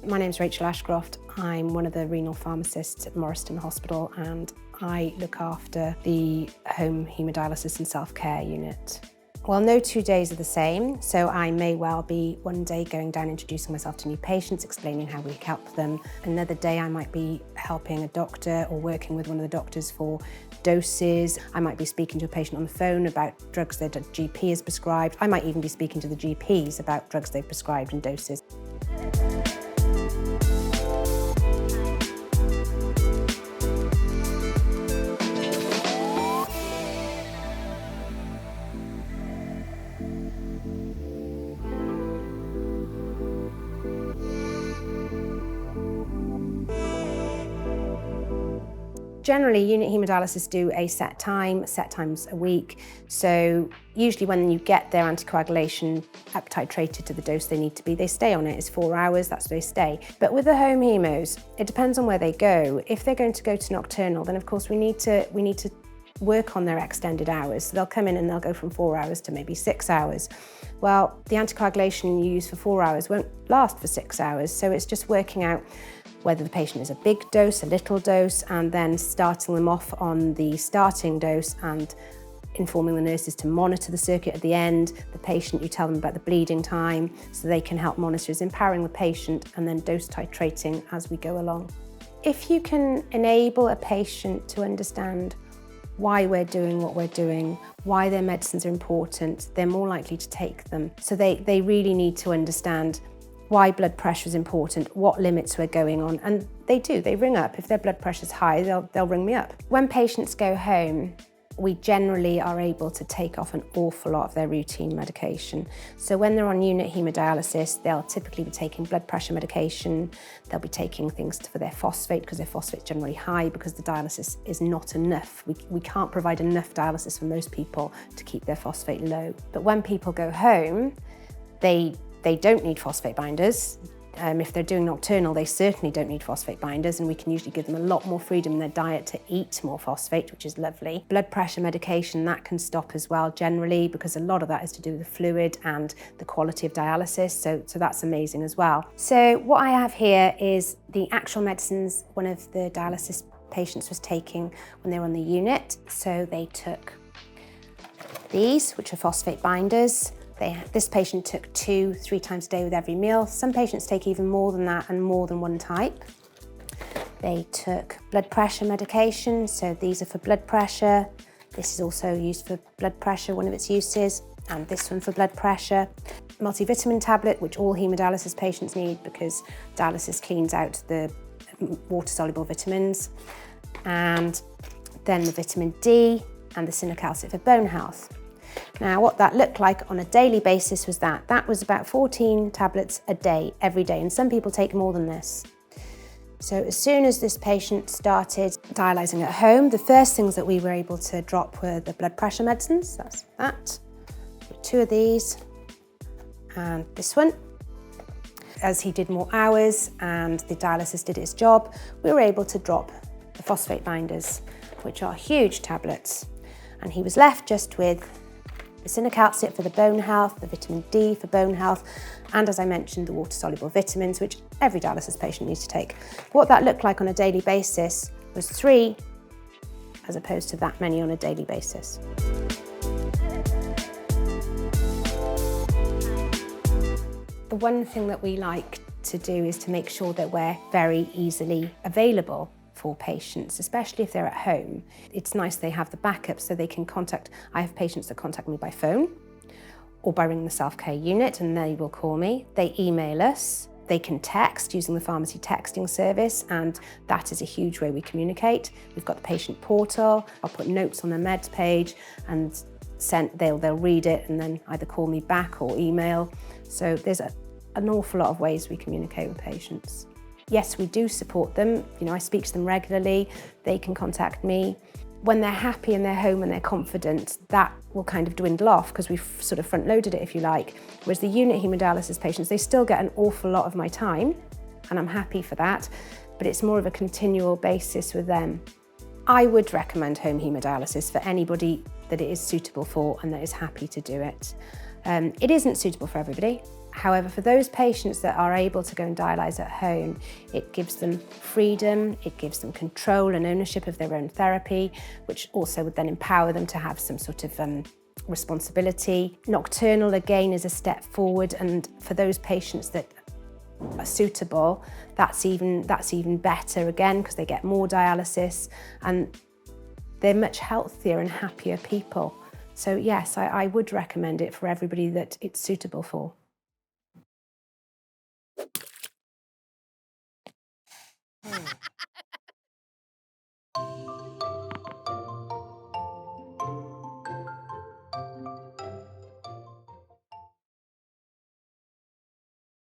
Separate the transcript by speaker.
Speaker 1: My name's Rachel Ashcroft. I'm one of the renal pharmacists at Morriston Hospital, and I look after the home haemodialysis and self-care unit. Well, no 2 days are the same, so I may well be one day going down introducing myself to new patients, explaining how we help them. Another day I might be helping a doctor or working with one of the doctors for doses. I might be speaking to a patient on the phone about drugs that a GP has prescribed. I might even be speaking to the GPs about drugs they've prescribed and doses. Generally, unit haemodialysis do a set times a week. So usually when you get their anticoagulation up titrated to the dose they need to be, they stay on it. It's 4 hours, that's where they stay. But with the home hemos, it depends on where they go. If they're going to go to nocturnal, then of course we need to work on their extended hours. So they'll come in and they'll go from 4 hours to maybe 6 hours. Well, the anticoagulation you use for 4 hours won't last for 6 hours. So it's just working out whether the patient is a big dose, a little dose, and then starting them off on the starting dose and informing the nurses to monitor the circuit at the end. The patient, you tell them about the bleeding time so they can help monitor, is empowering the patient, and then dose titrating as we go along. If you can enable a patient to understand why we're doing what we're doing, why their medicines are important, they're more likely to take them. So they really need to understand why blood pressure is important, what limits we're going on, and they do, they ring up. If their blood pressure's high, they'll ring me up. When patients go home, we generally are able to take off an awful lot of their routine medication. So when they're on unit haemodialysis, they'll typically be taking blood pressure medication, they'll be taking things for their phosphate, because their phosphate's generally high because the dialysis is not enough. We can't provide enough dialysis for most people to keep their phosphate low. But when people go home, they don't need phosphate binders. If they're doing nocturnal, they certainly don't need phosphate binders, and we can usually give them a lot more freedom in their diet to eat more phosphate, which is lovely. Blood pressure medication, that can stop as well generally, because a lot of that is to do with the fluid and the quality of dialysis, so that's amazing as well. So what I have here is the actual medicines one of the dialysis patients was taking when they were on the unit. So they took these, which are phosphate binders. This patient took 2-3 times a day with every meal. Some patients take even more than that and more than one type. They took blood pressure medication, so these are for blood pressure. This is also used for blood pressure, one of its uses, and this one for blood pressure. Multivitamin tablet, which all haemodialysis patients need because dialysis cleans out the water-soluble vitamins. And then the vitamin D and the cinacalcet for bone health. Now, what that looked like on a daily basis was that was about 14 tablets a day, every day, and some people take more than this. So as soon as this patient started dialysing at home, the first things that we were able to drop were the blood pressure medicines, that's that, 2 of these, and this one. As he did more hours and the dialysis did its job, we were able to drop the phosphate binders, which are huge tablets, and he was left just with the cinacalcet for the bone health, the vitamin D for bone health, and as I mentioned, the water-soluble vitamins, which every dialysis patient needs to take. What that looked like on a daily basis was 3, as opposed to that many on a daily basis. The one thing that we like to do is to make sure that we're very easily available for patients, especially if they're at home. It's nice they have the backup so they can contact. I have patients that contact me by phone or by ringing the self-care unit, and they will call me. They email us. They can text using the pharmacy texting service, and that is a huge way we communicate. We've got the patient portal. I'll put notes on the meds page and they'll read it and then either call me back or email. So there's an awful lot of ways we communicate with patients. Yes, we do support them. I speak to them regularly. They can contact me. When they're happy in their home and they're confident, that will kind of dwindle off because we've sort of front-loaded it, if you like. Whereas the unit haemodialysis patients, they still get an awful lot of my time, and I'm happy for that, but it's more of a continual basis with them. I would recommend home haemodialysis for anybody that it is suitable for and that is happy to do it. It isn't suitable for everybody. However, for those patients that are able to go and dialyse at home, it gives them freedom, it gives them control and ownership of their own therapy, which also would then empower them to have some sort of responsibility. Nocturnal, again, is a step forward, and for those patients that are suitable, that's even better again, because they get more dialysis and they're much healthier and happier people. So yes, I would recommend it for everybody that it's suitable for.